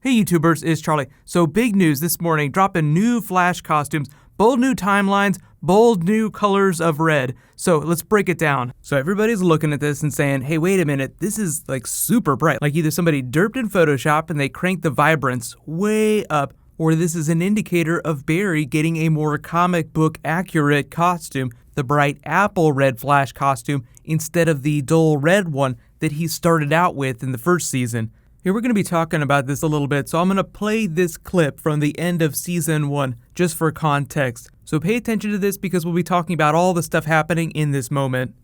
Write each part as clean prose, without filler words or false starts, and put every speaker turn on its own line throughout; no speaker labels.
Hey YouTubers, it's Charlie. So big news this morning, dropping new Flash costumes, bold new timelines, bold new colors of red. So let's break it down. So everybody's looking at this and saying, hey, wait a minute, this is like super bright. Like either somebody derped in Photoshop and they cranked the vibrance way up, or this is an indicator of Barry getting a more comic book accurate costume, the bright apple red Flash costume, instead of the dull red one that he started out with in the first season. Here we're going to be talking about this a little bit, so I'm going to play this clip from the end of Season 1, just for context. So pay attention to this because we'll be talking about all the stuff happening in this moment.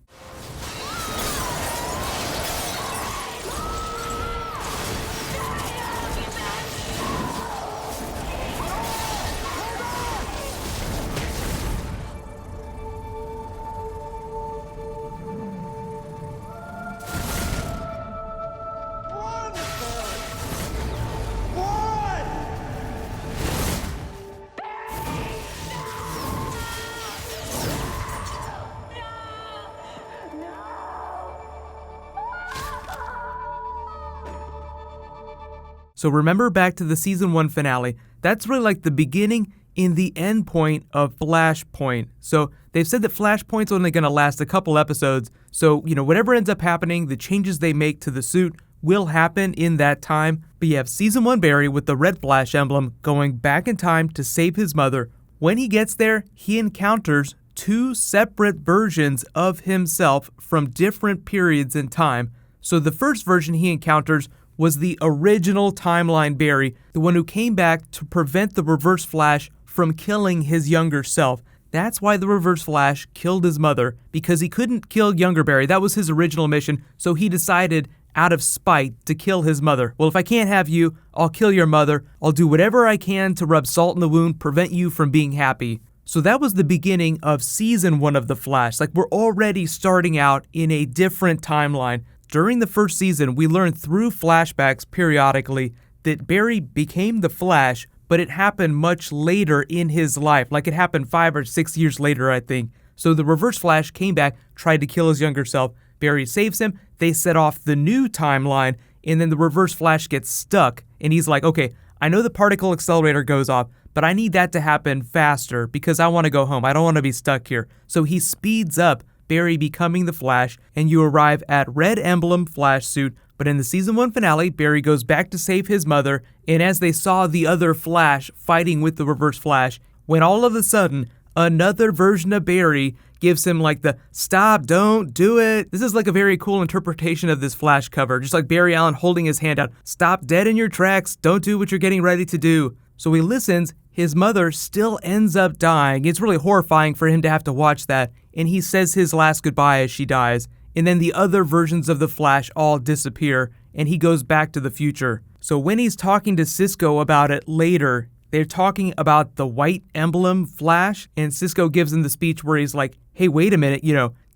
So remember back to the Season 1 finale, that's really like the beginning and the end point of Flashpoint. So they've said that Flashpoint's only going to last a couple episodes, so whatever ends up happening, the changes they make to the suit will happen in that time. But you have Season 1 Barry with the red Flash emblem going back in time to save his mother. When he gets there, he encounters two separate versions of himself from different periods in time. So the first version he encounters was the original timeline Barry, the one who came back to prevent the Reverse Flash from killing his younger self. That's why the Reverse Flash killed his mother, because he couldn't kill younger Barry. That was his original mission, so he decided, out of spite, to kill his mother. Well, if I can't have you, I'll kill your mother. I'll do whatever I can to rub salt in the wound, prevent you from being happy. So that was the beginning of Season 1 of The Flash. Like, we're already starting out in a different timeline. During the first season, we learned through flashbacks periodically that Barry became the Flash, but it happened much later in his life. Like it happened 5 or 6 years later, I think. So the Reverse Flash came back, tried to kill his younger self. Barry saves him. They set off the new timeline, and then the Reverse Flash gets stuck. And he's like, okay, I know the particle accelerator goes off, but I need that to happen faster because I want to go home. I don't want to be stuck here. So he speeds up Barry becoming the Flash, and you arrive at Red Emblem Flash suit. But in the Season 1 finale, Barry goes back to save his mother, and as they saw the other Flash fighting with the Reverse Flash, when all of a sudden, another version of Barry gives him like the, stop, don't do it. This is like a very cool interpretation of this Flash cover, just like Barry Allen holding his hand out, stop dead in your tracks, don't do what you're getting ready to do. So he listens, his mother still ends up dying. It's really horrifying for him to have to watch that, and he says his last goodbye as she dies. And then the other versions of the Flash all disappear, and he goes back to the future. So when he's talking to Cisco about it later, they're talking about the white emblem Flash, and Cisco gives him the speech where he's like, hey, wait a minute,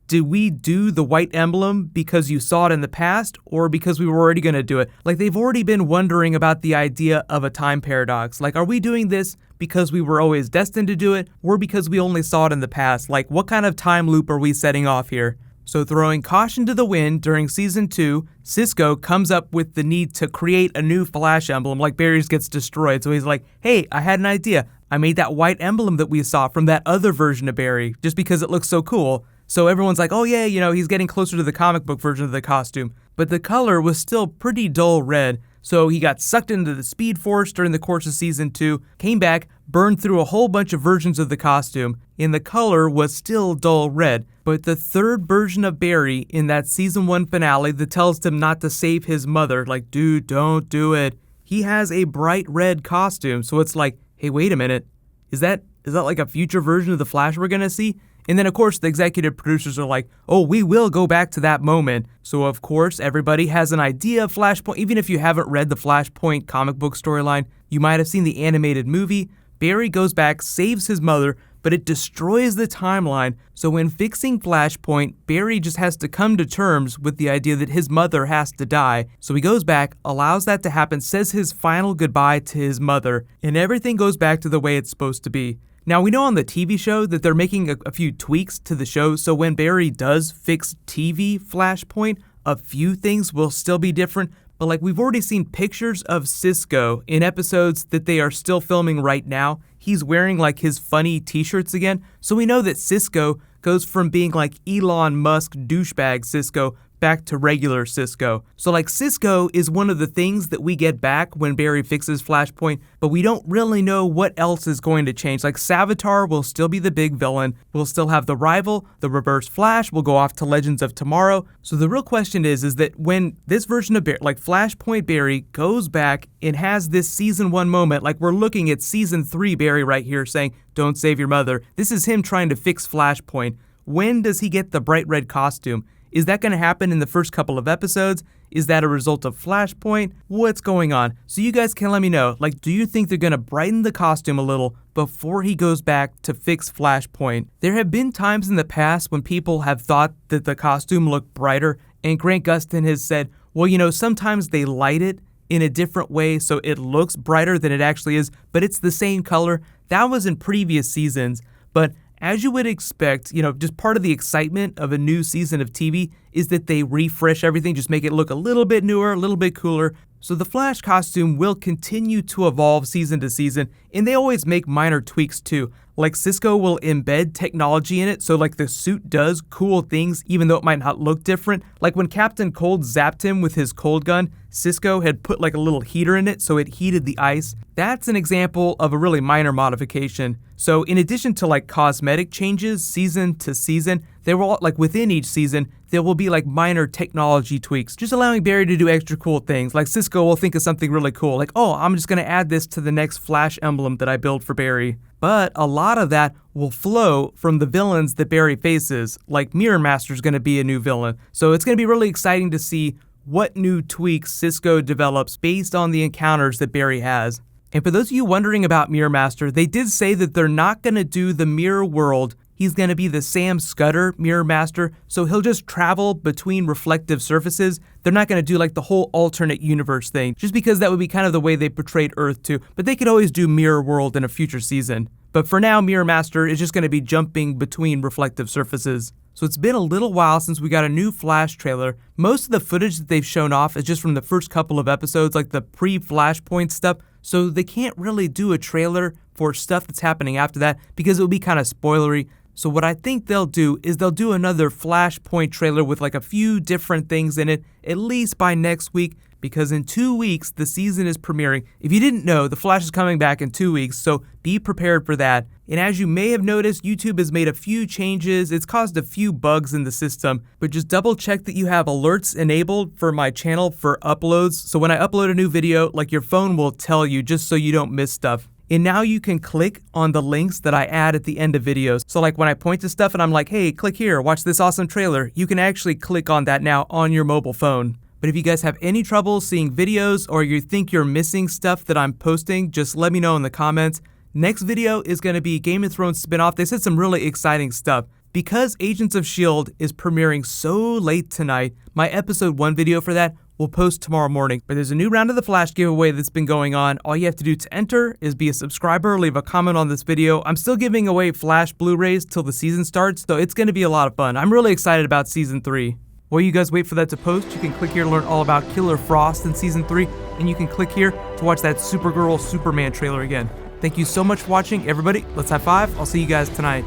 did we do the white emblem because you saw it in the past, or because we were already going to do it? Like, they've already been wondering about the idea of a time paradox. Like, are we doing this because we were always destined to do it, or because we only saw it in the past? Like, what kind of time loop are we setting off here? So throwing caution to the wind during Season 2, Cisco comes up with the need to create a new Flash emblem like Barry's gets destroyed. So he's like, hey, I had an idea. I made that white emblem that we saw from that other version of Barry just because it looks so cool. So everyone's like, oh yeah, he's getting closer to the comic book version of the costume. But the color was still pretty dull red. So he got sucked into the Speed Force during the course of Season 2, came back, burned through a whole bunch of versions of the costume, and the color was still dull red. But the third version of Barry in that Season 1 finale that tells him not to save his mother, like, dude, don't do it, he has a bright red costume. So it's like, hey, wait a minute, is that like a future version of the Flash we're gonna see? And then, of course, the executive producers are like, oh, we will go back to that moment. So, of course, everybody has an idea of Flashpoint. Even if you haven't read the Flashpoint comic book storyline, you might have seen the animated movie. Barry goes back, saves his mother, but it destroys the timeline. So when fixing Flashpoint, Barry just has to come to terms with the idea that his mother has to die. So he goes back, allows that to happen, says his final goodbye to his mother, and everything goes back to the way it's supposed to be. Now, we know on the TV show that they're making a few tweaks to the show, so when Barry does fix TV Flashpoint, a few things will still be different, but like we've already seen pictures of Cisco in episodes that they are still filming right now. He's wearing like his funny t-shirts again, so we know that Cisco goes from being like Elon Musk douchebag Cisco back to regular Cisco. So like Cisco is one of the things that we get back when Barry fixes Flashpoint, but we don't really know what else is going to change. Like Savitar will still be the big villain. We'll still have the rival, the Reverse Flash will go off to Legends of Tomorrow. So the real question is that when this version of Barry, like Flashpoint Barry, goes back and has this season 1 moment, like we're looking at season 3 Barry right here saying, "Don't save your mother." This is him trying to fix Flashpoint. When does he get the bright red costume? Is that going to happen in the first couple of episodes? Is that a result of Flashpoint? What's going on? So you guys can let me know. Like, do you think they're going to brighten the costume a little before he goes back to fix Flashpoint? There have been times in the past when people have thought that the costume looked brighter, and Grant Gustin has said, well, sometimes they light it in a different way so it looks brighter than it actually is, but it's the same color. That was in previous seasons, but as you would expect, just part of the excitement of a new season of TV is that they refresh everything, just make it look a little bit newer, a little bit cooler. So the Flash costume will continue to evolve season to season, and they always make minor tweaks too. Like Cisco will embed technology in it, so like the suit does cool things even though it might not look different. Like when Captain Cold zapped him with his cold gun, Cisco had put like a little heater in it so it heated the ice. That's an example of a really minor modification. So in addition to like cosmetic changes season to season, there will like within each season, there will be like minor technology tweaks, just allowing Barry to do extra cool things. Like Cisco will think of something really cool, like, oh, I'm just going to add this to the next Flash emblem that I build for Barry. But a lot of that will flow from the villains that Barry faces, like Mirror Master's going to be a new villain. So it's going to be really exciting to see what new tweaks Cisco develops based on the encounters that Barry has. And for those of you wondering about Mirror Master, they did say that they're not going to do the mirror world. He's going to be the Sam Scudder Mirror Master, so he'll just travel between reflective surfaces. They're not going to do like the whole alternate universe thing, just because that would be kind of the way they portrayed Earth too. But they could always do Mirror World in a future season. But for now, Mirror Master is just going to be jumping between reflective surfaces. So it's been a little while since we got a new Flash trailer. Most of the footage that they've shown off is just from the first couple of episodes, like the pre-Flashpoint stuff. So they can't really do a trailer for stuff that's happening after that because it would be kind of spoilery. So what I think they'll do is they'll do another Flashpoint trailer with like a few different things in it, at least by next week, because in 2 weeks, the season is premiering. If you didn't know, The Flash is coming back in 2 weeks, so be prepared for that. And as you may have noticed, YouTube has made a few changes. It's caused a few bugs in the system, but just double check that you have alerts enabled for my channel for uploads. So when I upload a new video, like your phone will tell you just so you don't miss stuff. And now you can click on the links that I add at the end of videos. So like when I point to stuff and I'm like, hey, click here, watch this awesome trailer, you can actually click on that now on your mobile phone. But if you guys have any trouble seeing videos or you think you're missing stuff that I'm posting, just let me know in the comments. Next video is going to be Game of Thrones spinoff. They said some really exciting stuff. Because Agents of S.H.I.E.L.D. is premiering so late tonight, my episode 1 video for that will post tomorrow morning. But there's a new round of the Flash giveaway that's been going on. All you have to do to enter is be a subscriber, leave a comment on this video. I'm still giving away Flash Blu-rays till the season starts, so it's going to be a lot of fun. I'm really excited about season 3. While you guys wait for that to post, you can click here to learn all about Killer Frost in season 3, and you can click here to watch that Supergirl Superman trailer again. Thank you so much for watching, everybody. Let's high five. I'll see you guys tonight.